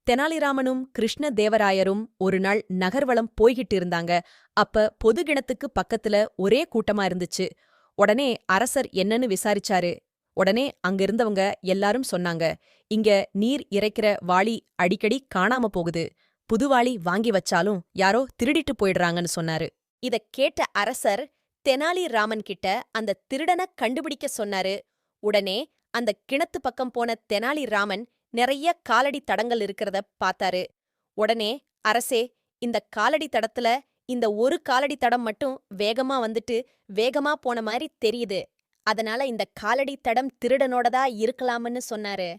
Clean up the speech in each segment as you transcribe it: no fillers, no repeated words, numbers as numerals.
தெனாலிராமனும் கிருஷ்ண தேவராயரும் ஒரு நாள் நகர்வலம் போய்கிட்டு இருந்தாங்க. அப்ப பொது கிணத்துக்கு பக்கத்துல ஒரே கூட்டமா இருந்துச்சு. உடனே அரசர் என்னன்னு விசாரிச்சாரு. உடனே அங்க இருந்தவங்க எல்லாரும் சொன்னாங்க, இங்க நீர் இறைக்கிற வாளி அடிக்கடி காணாம போகுது. புது வாளி வாங்கி வச்சாலும் யாரோ திருடிட்டு போயிடுறாங்கன்னு சொன்னாரு. இதக் கேட்ட அரசர் தெனாலிராமன் கிட்ட அந்த திருடனை கண்டுபிடிக்க சொன்னாரு. உடனே அந்த கிணத்து பக்கம் போன தெனாலிராமன் நிறைய காலடி தடங்கள் இருக்கிறத பார்த்தாரு. உடனே, அரசே, இந்த காலடி தடத்துல இந்த ஒரு காலடி தடம் மட்டும் வேகமா வந்துட்டு வேகமா போன மாதிரி தெரியுது. அதனால இந்த காலடி தடம் திருடனோடதா இருக்கலாம்னு சொன்னாரு.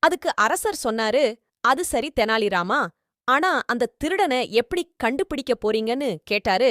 அதுக்கு அரசர் சொன்னாரு, அது சரி தெனாலிராமா, ஆனா அந்த திருடனை எப்படி கண்டுபிடிக்க போறீங்கன்னு கேட்டாரு.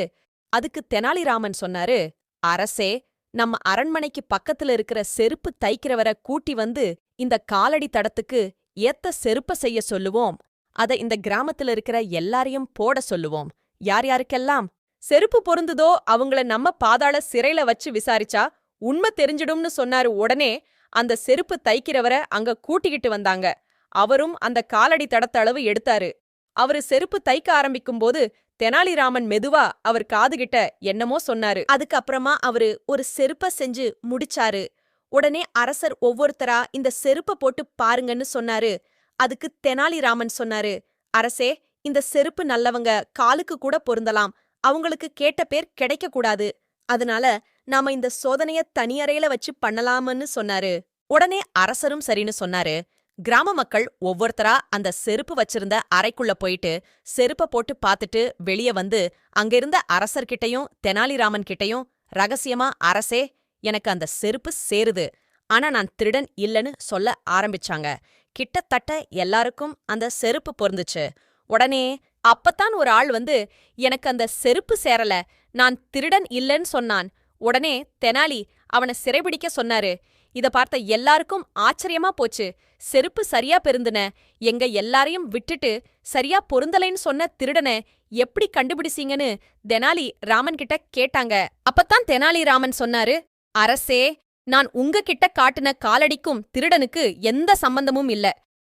அதுக்கு தெனாலிராமன் சொன்னாரு, அரசே, நம்ம அரண்மனைக்கு பக்கத்துல இருக்கிற செருப்பு தைக்கிறவரை கூட்டி வந்து இந்த காலடி தடத்துக்கு ஏத்த செருப்ப செய்ய சொல்லுவோம். அத இந்த கிராமத்துல இருக்கிற எல்லாரையும் போட சொல்லுவோம். யார் யாருக்கெல்லாம் செருப்பு பொருந்துதோ அவங்கள நம்ம பாதாள சிறையில வச்சு விசாரிச்சா உண்மை தெரிஞ்சிடும்னு சொன்னாரு. உடனே அந்த செருப்பு தைக்கிறவரை அங்க கூட்டிக்கிட்டு வந்தாங்க. அவரும் அந்த காலடி தடத்தளவு எடுத்தாரு. அவரு செருப்பு தைக்க ஆரம்பிக்கும்போது தெனாலிராமன் மெதுவா அவர் காதுகிட்ட என்னமோ சொன்னாரு. அதுக்கப்புறமா அவரு ஒரு செருப்ப செஞ்சு முடிச்சாரு. உடனே அரசர் ஒவ்வொருத்தரா இந்த செருப்ப போட்டு பாருங்கன்னு சொன்னாரு. அதுக்கு தெனாலிராமன் சொன்னாரு, அரசே, இந்த செருப்பு நல்லவங்க காலுக்கு கூட பொருந்தலாம். அவங்களுக்கு கேட்ட பேர் கிடைக்க கூடாது. அதனால நாம இந்த சோதனைய தனியறையில வச்சு பண்ணலாம்னு சொன்னாரு. உடனே அரசரும் சரின்னு சொன்னாரு. கிராம மக்கள் ஒவ்வொருத்தரா அந்த செருப்பு வச்சிருந்த அறைக்குள்ள போயிட்டு செருப்ப போட்டு பார்த்துட்டு வெளிய வந்து அங்கிருந்த அரசர்கிட்டையும் தெனாலிராமன் கிட்டையும் ரகசியமா, அரசே, எனக்கு அந்த செருப்பு சேருது, ஆனா நான் திருடன் இல்லைன்னு சொல்ல ஆரம்பிச்சாங்க. கிட்டத்தட்ட எல்லாருக்கும் அந்த செருப்பு பொருந்துச்சு. உடனே அப்பத்தான் ஒரு ஆள் வந்து, எனக்கு அந்த செருப்பு சேரல, நான் திருடன் இல்லைன்னு சொன்னான். உடனே தெனாலி அவனை சிறைபிடிக்க சொன்னாரு. இத பார்த்த எல்லாருக்கும் ஆச்சரியமா போச்சு. செருப்பு சரியா பெருந்துன, எங்க எல்லாரையும் விட்டுட்டு சரியா பொருந்தலைன்னு சொன்ன திருடனை எப்படி கண்டுபிடிச்சீங்கன்னு தெனாலி ராமன் கிட்ட கேட்டாங்க. அப்பத்தான் தெனாலி ராமன் சொன்னாரு, அரசே, நான் உங்ககிட்ட காட்டுன காலடிக்கும் திருடனுக்கு எந்த சம்பந்தமும் இல்ல.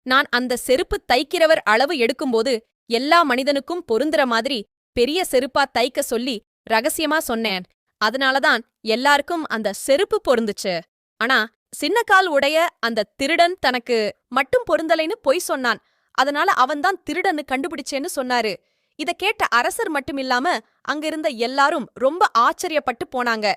நான் அந்த செருப்பு தைக்கிறவர் அளவு எடுக்கும்போது எல்லா மனிதனுக்கும் பொருந்துற மாதிரி பெரிய செருப்பா தைக்க சொல்லி ரகசியமா சொன்னேன். அதனாலதான் எல்லாருக்கும் அந்த செருப்பு பொருந்துச்சு. ஆனா சின்ன கால் உடைய அந்த திருடன் தனக்கு மட்டும் பொருந்தலைன்னு பொய் சொன்னான். அதனால அவன்தான் திருடன்னு கண்டுபிடிச்சேன்னு சொன்னாரு. இத கேட்ட அரசர் மட்டுமில்லாம அங்கிருந்த எல்லாரும் ரொம்ப ஆச்சரியப்பட்டு போனாங்க.